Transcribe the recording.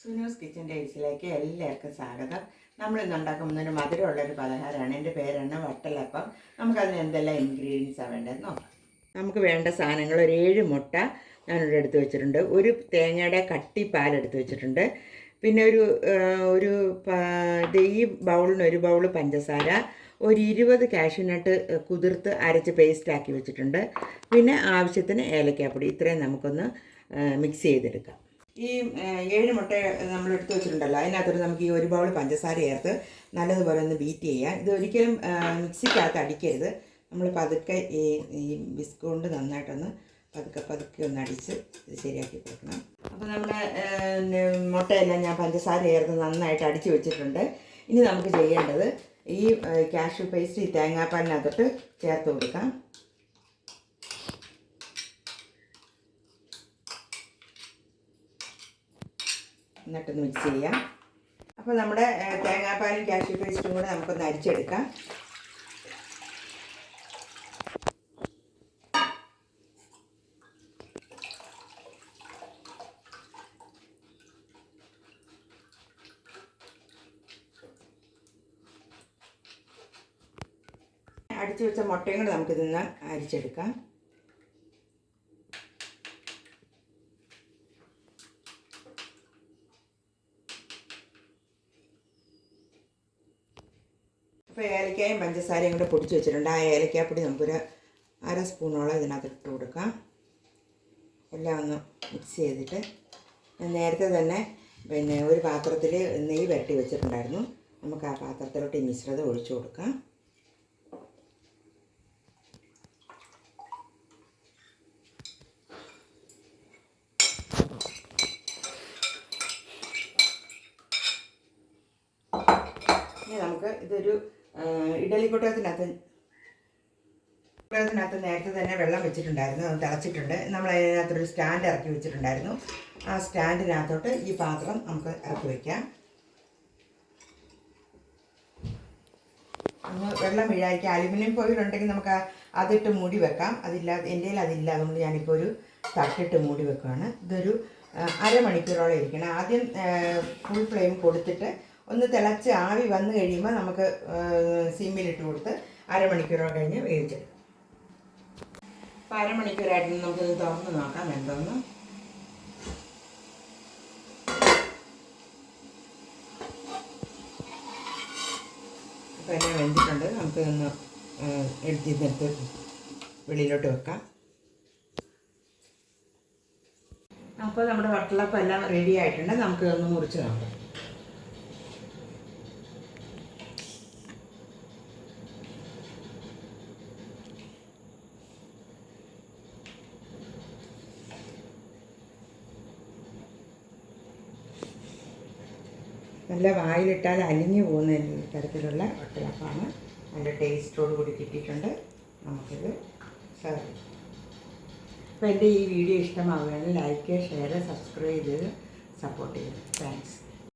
സുനൂസ് kitchen ഡേയ്സിലേക്ക് എല്ലാവർക്കും സ്വാഗതം. നമ്മളിന്ന് ഉണ്ടാക്കുന്നൊരു മധുരമുള്ളൊരു പലഹാരമാണ്. എൻ്റെ പേരാണ് വട്ടലപ്പം. നമുക്കതിന് എന്തെല്ലാം ഇൻഗ്രീഡിയൻസാണ് വേണ്ടതെന്ന് നോക്കാം. നമുക്ക് വേണ്ട സാധനങ്ങൾ ഒരു 7 മുട്ട ഞാനിവിടെ എടുത്ത് വെച്ചിട്ടുണ്ട്, ഒരു തേങ്ങയുടെ കട്ടിപ്പാൽ എടുത്ത് വെച്ചിട്ടുണ്ട്, പിന്നെ ഈ ബൗളിന് ഒരു ബൗൾ പഞ്ചസാര, ഒരു 20 കാഷ്യൂനട്ട് കുതിർത്ത് അരച്ച് പേസ്റ്റാക്കി വെച്ചിട്ടുണ്ട്, പിന്നെ ആവശ്യത്തിന് ഏലക്കാപ്പൊടി. ഇത്രയും നമുക്കൊന്ന് മിക്സ് ചെയ്തെടുക്കാം. ഈ 7 മുട്ട നമ്മൾ എടുത്ത് വെച്ചിട്ടുണ്ടല്ലോ, അതിനകത്തോട്ട് നമുക്ക് ഈ ഒരു ബൗൾ പഞ്ചസാര ചേർത്ത് നല്ലതുപോലെ ഒന്ന് ബീറ്റ് ചെയ്യാം. ഇത് ഒരിക്കലും മിക്സിക്കകത്ത് അടിക്കരുത്. നമ്മൾ പതുക്കെ ഈ ബിസ്ക് കൊണ്ട് നന്നായിട്ടൊന്ന് പതുക്കെ ഒന്ന് അടിച്ച് ഇത് ശരിയാക്കി കൊടുക്കണം. അപ്പോൾ നമ്മുടെ മുട്ടയെല്ലാം ഞാൻ പഞ്ചസാര ചേർത്ത് നന്നായിട്ട് അടിച്ച് വെച്ചിട്ടുണ്ട്. ഇനി നമുക്ക് ചെയ്യേണ്ടത് ഈ കാഷ്യൂ പേസ്റ്റ് ഈ തേങ്ങാപ്പാലിനകത്തോട്ട് ചേർത്ത് കൊടുക്കാം. എന്നിട്ടൊന്ന് മിക്സ് ചെയ്യാം. അപ്പോൾ നമ്മുടെ തേങ്ങാപ്പാലും കാഷ്യൂ പേസ്റ്റും കൂടെ നമുക്കൊന്ന് അരിച്ചെടുക്കാം. അടിച്ചു വെച്ച മുട്ടയും കൂടെ നമുക്കിതൊന്ന് അരിച്ചെടുക്കാം. അപ്പോൾ ഏലക്കായും പഞ്ചസാരയും കൂടെ പൊടിച്ച് വെച്ചിട്ടുണ്ട്. ആ ഏലക്കാപ്പൊടി നമുക്കൊരു 1/2 സ്പൂണോളം ഇതിനകത്ത് ഇട്ട് കൊടുക്കാം. എല്ലാം ഒന്ന് മിക്സ് ചെയ്തിട്ട് നേരത്തെ തന്നെ പിന്നെ ഒരു പാത്രത്തിൽ നെയ്യ് വരട്ടി വെച്ചിട്ടുണ്ടായിരുന്നു. നമുക്ക് ആ പാത്രത്തിലോട്ട് ഈ മിശ്രിതം ഒഴിച്ചു കൊടുക്കാം. ഇനി നമുക്ക് ഇതൊരു ഇഡലിക്കുട്ടകത്തിനകത്ത് നേരത്തെ തന്നെ വെള്ളം വെച്ചിട്ടുണ്ടായിരുന്നു, അത് തിളച്ചിട്ടുണ്ട്. നമ്മൾ അതിനകത്തൊരു സ്റ്റാൻഡ് ഇറക്കി വെച്ചിട്ടുണ്ടായിരുന്നു. ആ സ്റ്റാൻഡിനകത്തോട്ട് ഈ പാത്രം നമുക്ക് ഇറക്കി വയ്ക്കാം. ഒന്ന് വെള്ളം വീഴാതിരിക്കുക. അലുമിനിയം ഫോയിൽ ഉണ്ടെങ്കിൽ നമുക്ക് അതിട്ട് മൂടി വെക്കാം. എൻ്റെ കയ്യിൽ അതില്ല, അതുകൊണ്ട് ഞാനിപ്പോൾ ഒരു തട്ടിട്ട് മൂടി വെക്കുകയാണ്. ഇതൊരു അരമണിക്കൂറോളം ഇരിക്കണം. ആദ്യം ഫുൾ ഫ്ലെയിം കൊടുത്തിട്ട് ഒന്ന് തിളച്ച് ആവി വന്നു കഴിയുമ്പോൾ നമുക്ക് സിമ്മിലിട്ട് കൊടുത്ത് അരമണിക്കൂറോളം കഴിഞ്ഞ് വേവിച്ചെടുക്കും. അപ്പോൾ അരമണിക്കൂറായിട്ട് നമുക്കിത് തുറന്ന് നോക്കാം എന്തോന്ന്. അപ്പോൾ എല്ലാം വെന്തിട്ടുണ്ട്. നമുക്കിതൊന്ന് എടുത്ത് വെളിയിലോട്ട് വെക്കാം. അപ്പോൾ നമ്മുടെ വട്ടലപ്പം എല്ലാം റെഡി ആയിട്ടുണ്ട്. നമുക്കിതൊന്ന് മുറിച്ച് നോക്കാം. നല്ല വായിലിട്ടാൽ അലിഞ്ഞു പോകുന്ന തരത്തിലുള്ള വട്ടലപ്പമാണ്. നല്ല ടേസ്റ്റോട് കൂടി കിട്ടിയിട്ടുണ്ട്. നമുക്കിത് സെർവ് ചെയ്യാം. അപ്പോൾ എൻ്റെ ഈ വീഡിയോ ഇഷ്ടമാവുകയാണെങ്കിൽ ലൈക്ക്, ഷെയർ, സബ്സ്ക്രൈബ് ചെയ്ത് സപ്പോർട്ട് ചെയ്യും. താങ്ക്സ്.